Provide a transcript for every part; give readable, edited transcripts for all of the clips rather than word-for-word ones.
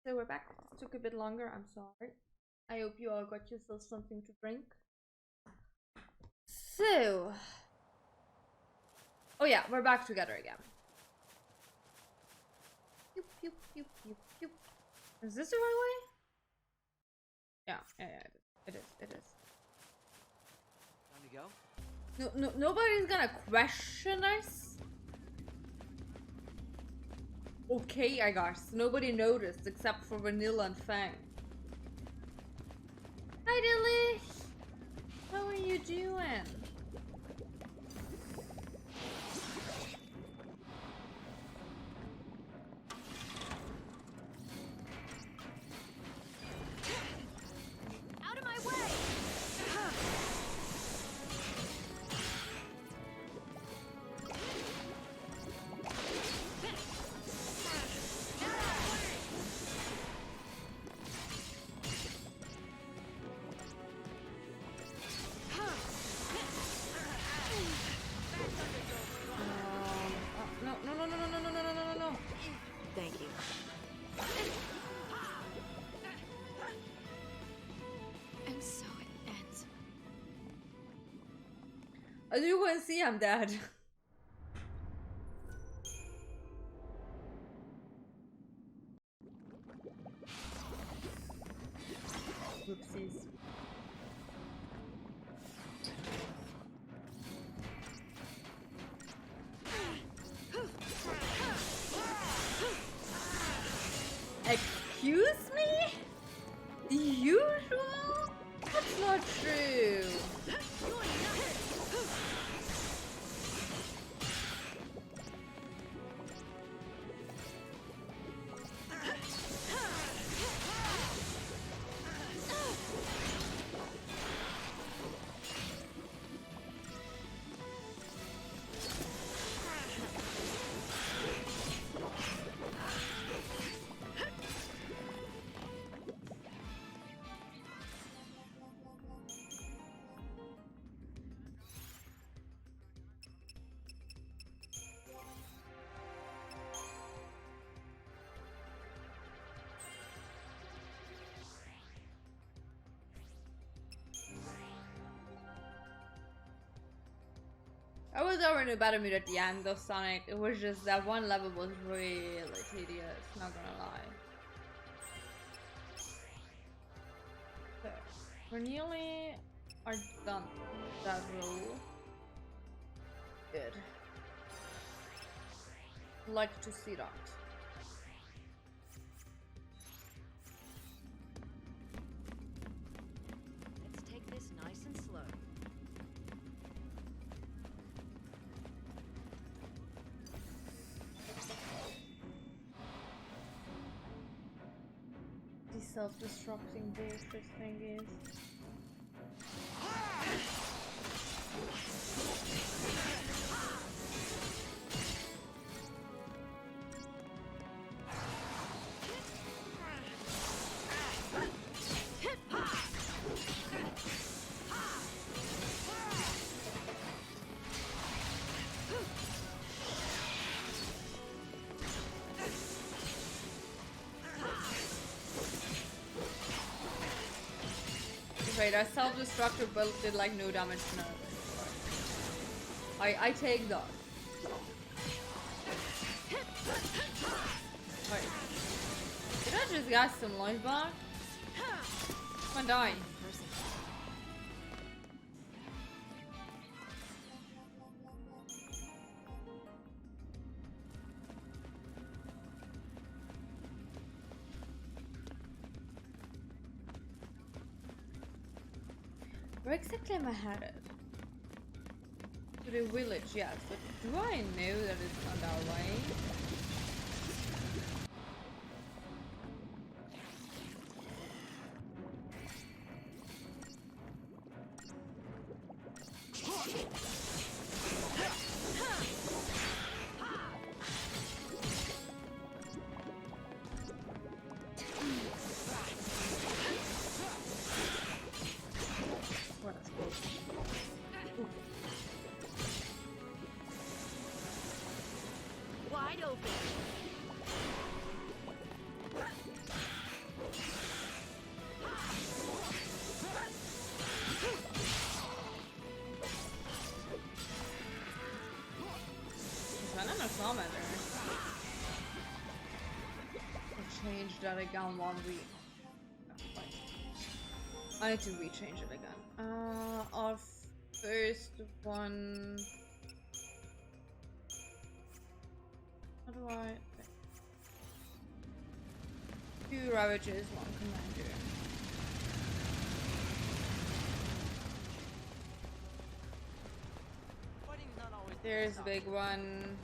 So we're back. This took a bit longer. I'm sorry. I hope you all got yourself something to drink. So, oh yeah, we're back together again. Pew, pew, pew, pew, pew. Is this the right way? Yeah, it is. Time to go? No, nobody's gonna question us. Okay, I guess. Nobody noticed except for Vanilla and Fang. Hi, Dilly! How are you doing? Out of my way! No. Thank you. And so it ends. As you can see, I'm dead. Whoopsies. Excuse me? The usual? That's not true. I was already in a better mood at the end of Sonic. It was just that one level was really tedious, not gonna lie. So, we're nearly are done with that rule. Good. Like to see that. Let's take this nice and slow. The self-destructing bullshit thing is. Wait, our self-destructive build did like no damage to no. I take that. Wait. Did I just get some life back? Come on, die. Where exactly am I headed? To the village, yes, but do I know that it's on our way? Wide open. change that again one week. I need to rechange it again. Our first one. How do I? 2 Ravages, 1 Commander. There's a big one.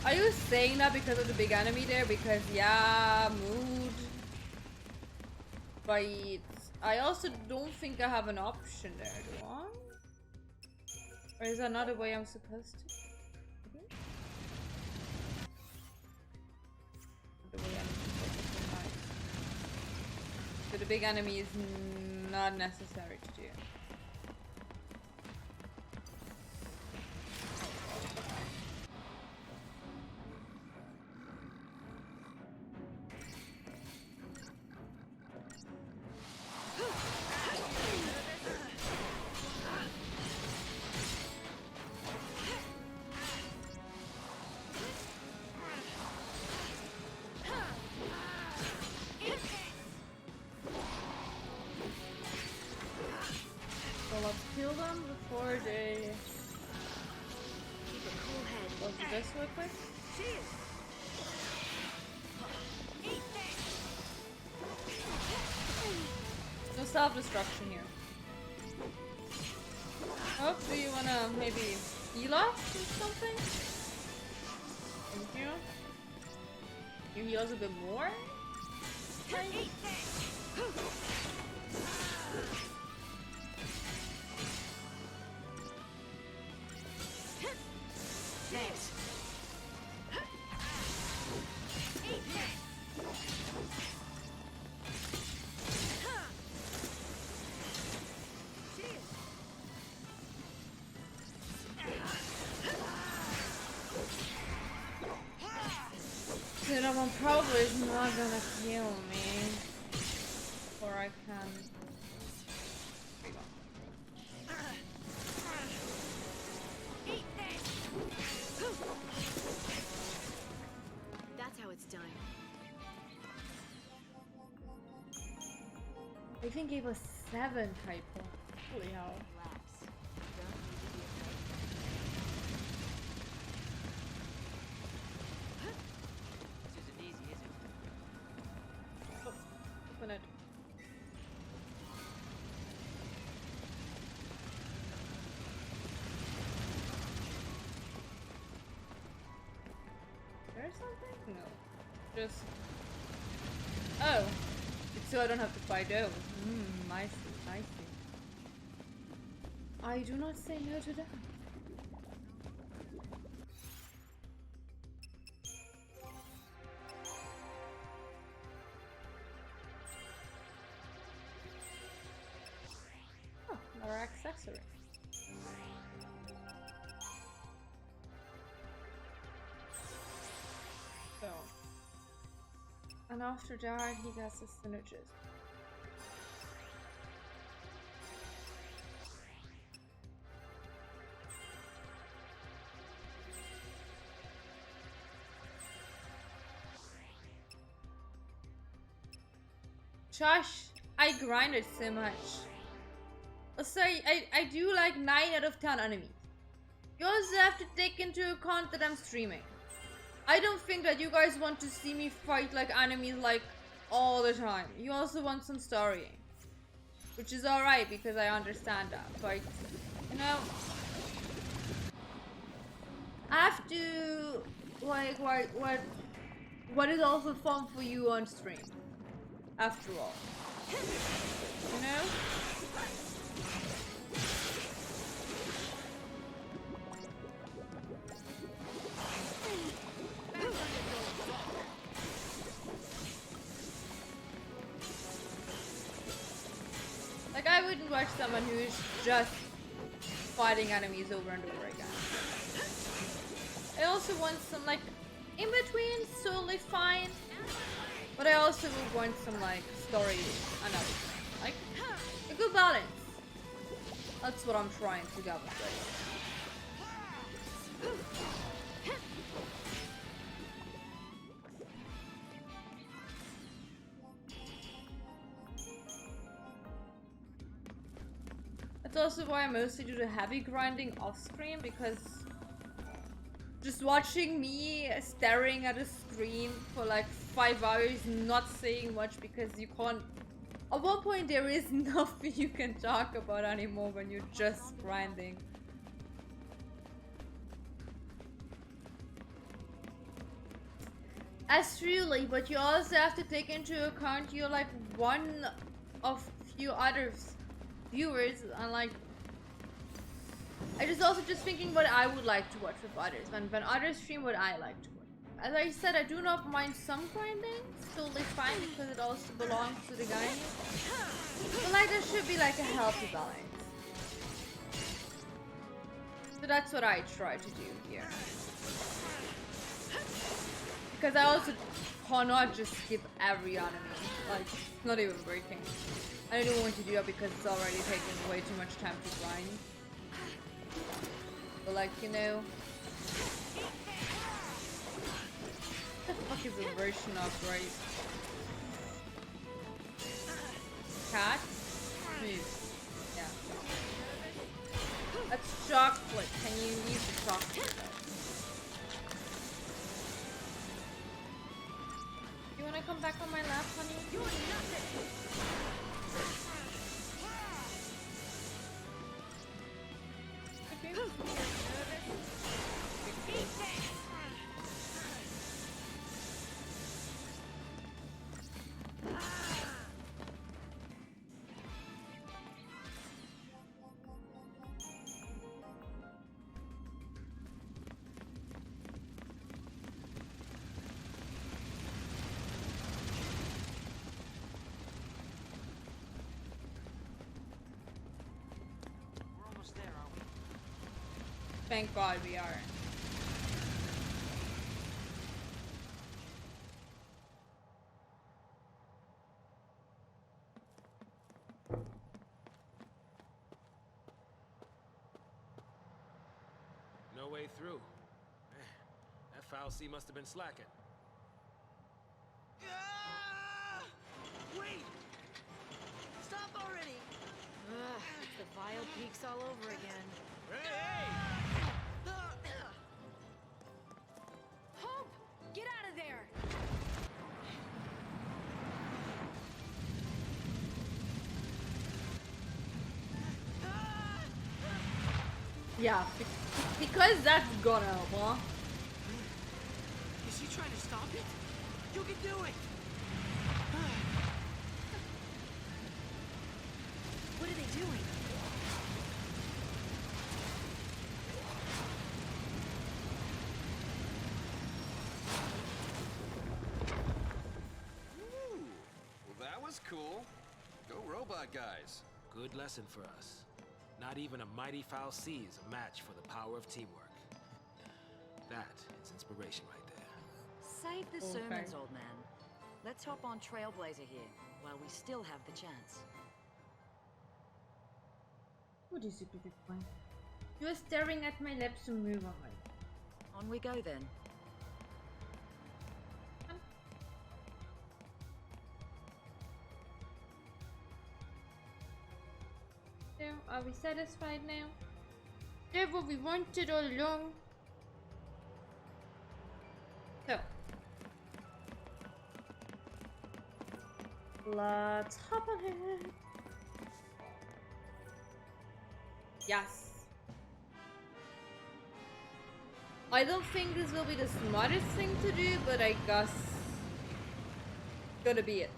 Are you saying that because of the big enemy there? Because yeah, mood. But I also don't think I have an option there, do I? Or is that not the way I'm supposed to? The way I'm supposed to fight. So the big enemy is not necessary to do. Kill them before they Keep a cool head. go to this real quick. No self-destruction here. Oh, do you wanna maybe heal us or something? Thank you. You heal us a bit more? Okay. That one probably is not gonna kill me. Or I can. That's how it's done. They even gave us 7 typo. Holy hell. Relax. Don't need to be afraid. This isn't easy, is it? Oh, open it. There's something? No. Just. Oh! It's so I don't have to fight those. I see, I see. I do not say no to that. Oh, another accessory. So. And after that, he gets the synergist. Josh, I grinded so much. Also, I do like 9 out of 10 enemies. You also have to take into account that I'm streaming. I don't think that you guys want to see me fight like enemies like all the time. You also want some story. Which is alright because I understand that. But, you know, I have to, like, what is also fun for you on stream. After all. You know? Like, I wouldn't watch someone who's just fighting enemies over and over again. I also want some, like, in between, totally fine. But I also would want some, like, story and everything. Like, a good balance. That's what I'm trying to get with. That's also why I mostly do the heavy grinding off screen, because just watching me staring at a screen for like 5 hours, not saying much because you can't. At one point, there is nothing you can talk about anymore when you're just grinding. As truly, but you also have to take into account you're like one of few other viewers, and like I just also just thinking what I would like to watch with others when others stream what I like to watch. As I said, I do not mind some grinding, it's totally fine because it also belongs to the game. But like there should be like a healthy balance. So that's what I try to do here. Because I also cannot just skip every enemy. Like, it's not even working. I don't want to do that because it's already taking way too much time to grind. But like, you know... What the fuck is the version of right? Cat? Move. Yeah. That's chocolate. Can you use the chocolate? You wanna come back on my lap, honey? You want nothing. Thank God we are. No way through. Man, that foul C must have been slacking. Wait! Stop already! Ugh, it's the vile peaks all over again. Hey! Hope! Get out of there! Yeah, because that's gonna help, huh? Is he trying to stop it? You can do it! What are they doing? Ooh, well that was cool. Go robot guys. Good lesson for us. Not even a mighty foul C is a match for the power of teamwork. That is inspiration right there. Save the Okay. sermons, old man. Let's hop on Trailblazer here, while we still have the chance. What is it with this one? You are staring at my lips to move on, right? On we go then. So, are we satisfied now? That's what we wanted all along. So, let's hop on it. Yes. I don't think this will be the smartest thing to do, but I guess gonna be it.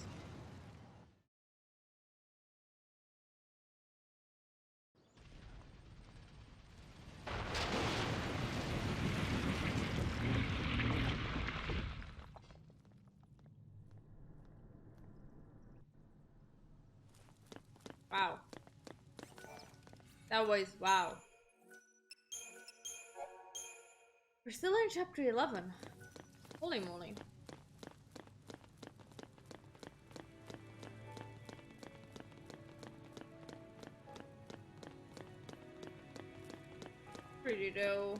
Wow. That was wow. We're still in chapter 11. Holy moly. Pretty though.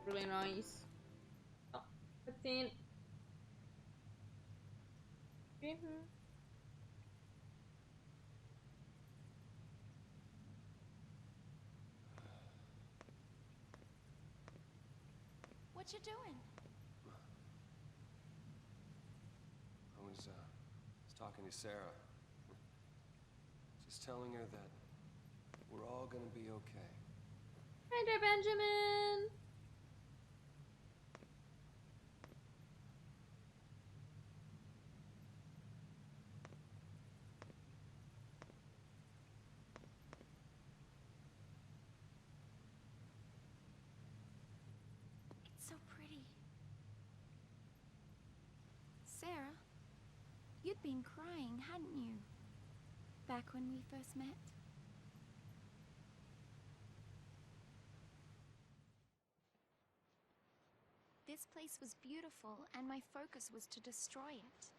Really nice. Oh, 15. What you doing? I was talking to Sarah. Just telling her that we're all gonna be okay. Hi there, Benjamin. It's so pretty. Sarah, you'd been crying, hadn't you? Back when we first met? This place was beautiful, and my focus was to destroy it.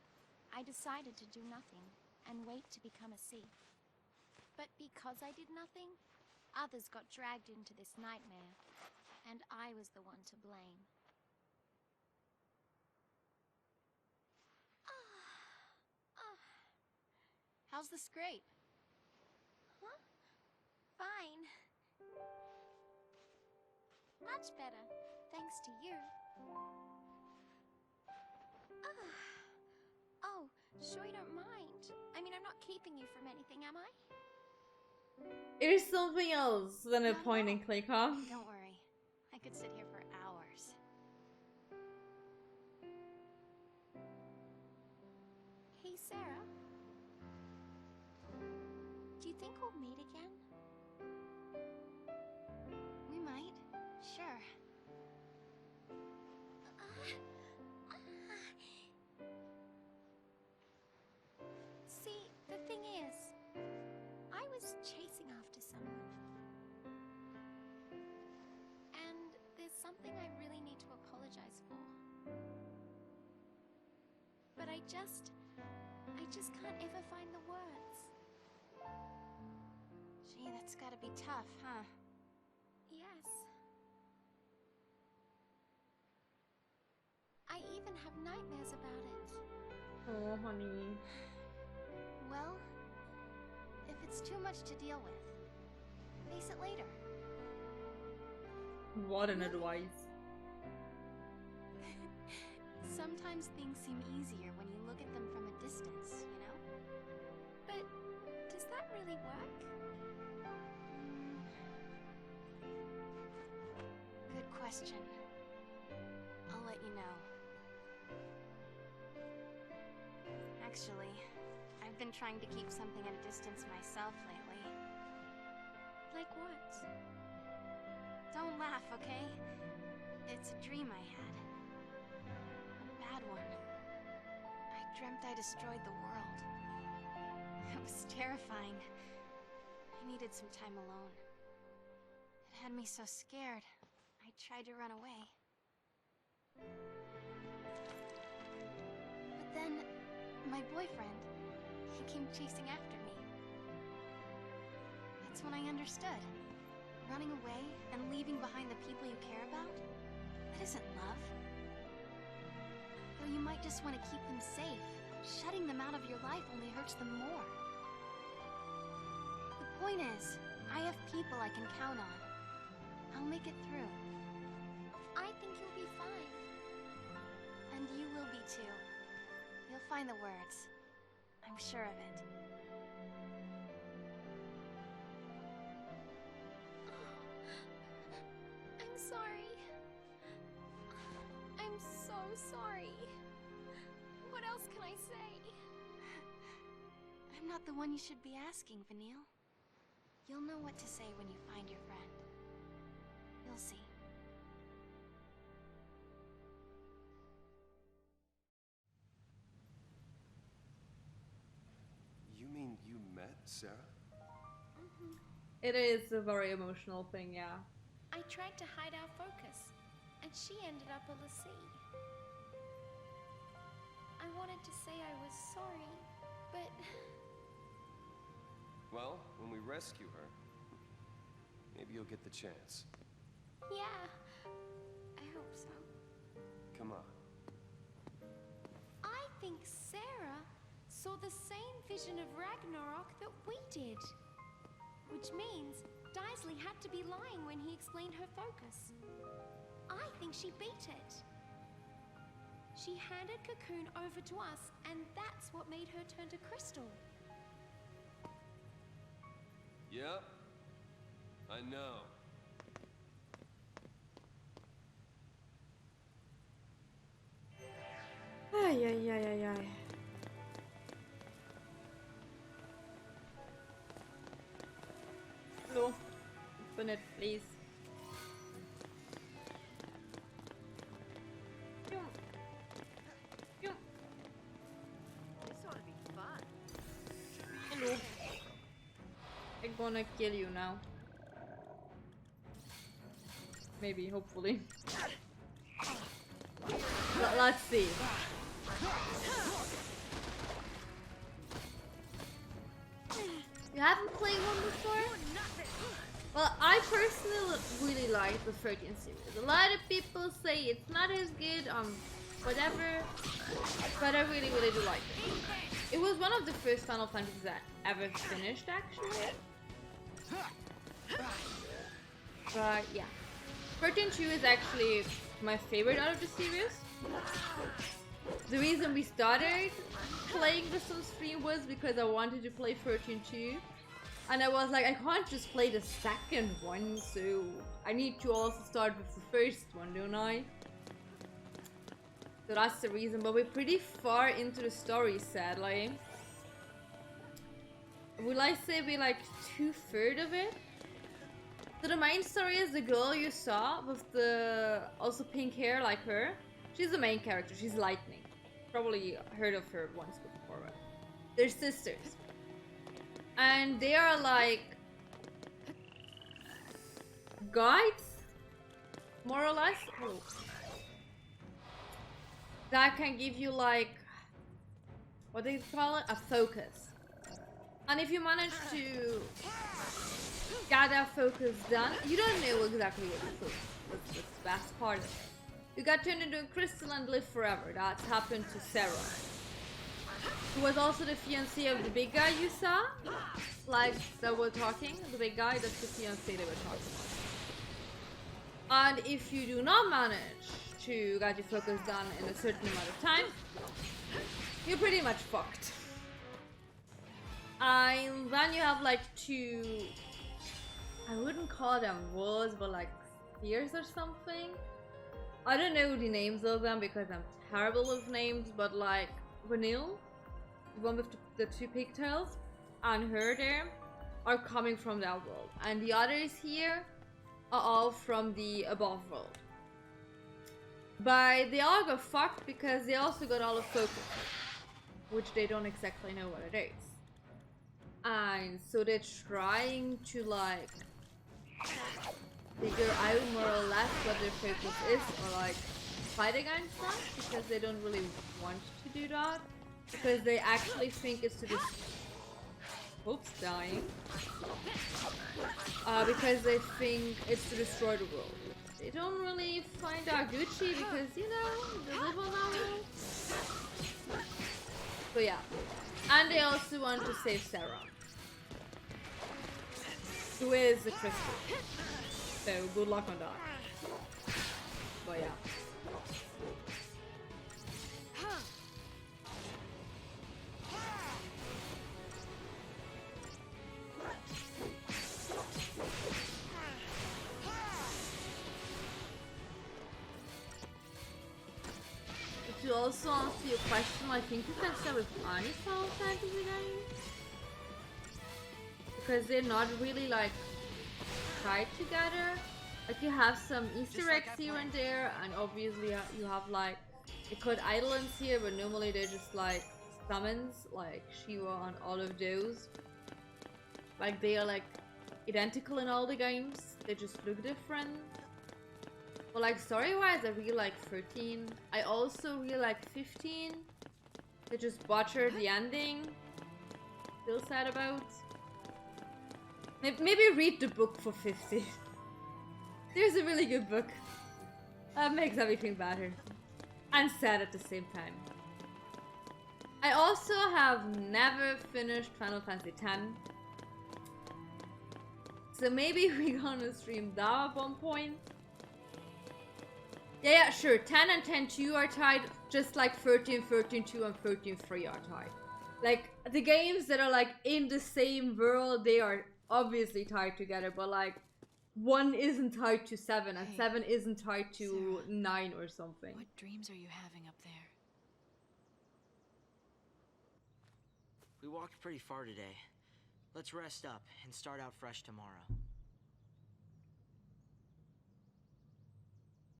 I decided to do nothing, and wait to become a thief. But because I did nothing, others got dragged into this nightmare, and I was the one to blame. How's the scrape? Huh? Fine. Much better, thanks to you. Oh, sure you don't mind. I mean, I'm not keeping you from anything, am I? It is something else than a Not at point and all. click, huh? Don't worry. I could sit here for hours. Hey, Sarah. Do you think we'll meet again? We might. Sure. See, the thing is, I was chasing after someone. And there's something I really need to apologize for. But I just can't ever find the words. Gee, that's gotta be tough, huh? Yes. I even have nightmares about it. Oh, honey. Well, if it's too much to deal with, face it later. What an advice. Sometimes things seem easier when you look at them from a distance, you know? But does that really work? Good question. I'll let you know. Actually, I've been trying to keep something at a distance myself lately. Like what? Don't laugh, okay? It's a dream I had. A bad one. I dreamt I destroyed the world. It was terrifying. I needed some time alone. It had me so scared, I tried to run away. But then, my boyfriend, he came chasing after me. That's when I understood. Running away and leaving behind the people you care about? That isn't love. Though you might just want to keep them safe, shutting them out of your life only hurts them more. The point is, I have people I can count on. I'll make it through. I think you'll be fine. And you will be too. You'll find the words. I'm sure of it. I'm sorry. I'm so sorry. What else can I say? I'm not the one you should be asking, Vanille. You'll know what to say when you find your friend. You'll see. You mean you met Sarah? It is a very emotional thing, yeah. I tried to hide our focus, and she ended up a lassie. I wanted to say I was sorry, but... Well, when we rescue her, maybe you'll get the chance. yeah, I hope so. Come on. I think Sarah saw the same vision of Ragnarok that we did. Which means Daisley had to be lying when he explained her focus. I think she beat it. She handed Cocoon over to us, and that's what made her turn to Crystal. Yep. I know. Ay, ay, ay, ay, ay. Hello. Open it, please. This ought to be fun. Hello. I'm gonna kill you now. Maybe, hopefully. Let's see. You haven't played one before? Well, I personally really like the 13th series. A lot of people say it's not as good, whatever, but I really, really do like it. It was one of the first Final Fantasies that I ever finished, actually. But yeah, 13-2 is actually my favorite out of the series. The reason we started playing this on stream was because I wanted to play 13-2. And I was like, I can't just play the second one, so I need to also start with the first one, don't I? So that's the reason, but we're pretty far into the story, sadly. Will I say we're like 2/3 of it? So the main story is the girl you saw with the also pink hair like her. She's the main character, she's Lightning. Probably heard of her once before. Right? They're sisters. And they are like guides, more or less. Oh. That can give you like, what do you call it? A focus. And if you manage to get that focus done, you don't know exactly what the focus is. That's the best part of it. You got turned into a crystal and live forever. That's happened to Sarah. Who was also the fiancé of the big guy you saw? Like, that were talking. The big guy, that's the fiancé they were talking about. And if you do not manage to get your focus done in a certain amount of time, you're pretty much fucked. And then you have like two, I wouldn't call them walls, but like spheres or something. I don't know the names of them because I'm terrible with names, but like Vanille, the one with the two pigtails, and her there are coming from that world. And the others here are all from the above world. But they all got fucked because they also got all of focus, which they don't exactly know what it is. And so they're trying to like figure out more or less what their focus is, or like fight against that, because they don't really want to do that, because they actually think it's to oops, dying. Because they think it's to destroy the world. They don't really find that Gucci because, you know, they live on that world. So yeah. And they also want to save Sarah, who is a crystal. So good luck on that. But yeah. To also answer your question, I think you can start with any Final Fantasy game, because they're not really like tied together. Like you have some Easter eggs here and there, and obviously you have like the code islands here, but normally they're just like summons, like Shiva and all of those. Like they are like identical in all the games, they just look different. But like story-wise, I really like 13. I also really like 15. They just butchered the ending. Still sad about. Maybe read the book for 15. There's a really good book. That makes everything better. And sad at the same time. I also have never finished Final Fantasy X. So maybe we're gonna stream that at one point. Yeah, sure. 10 and 10-2 are tied, just like 13, 13-2 and 13-3 are tied. Like, the games that are, like, in the same world, they are obviously tied together, but, like, 1 isn't tied to 7, and 7 isn't tied to 9 or something. What dreams are you having up there? We walked pretty far today. Let's rest up and start out fresh tomorrow.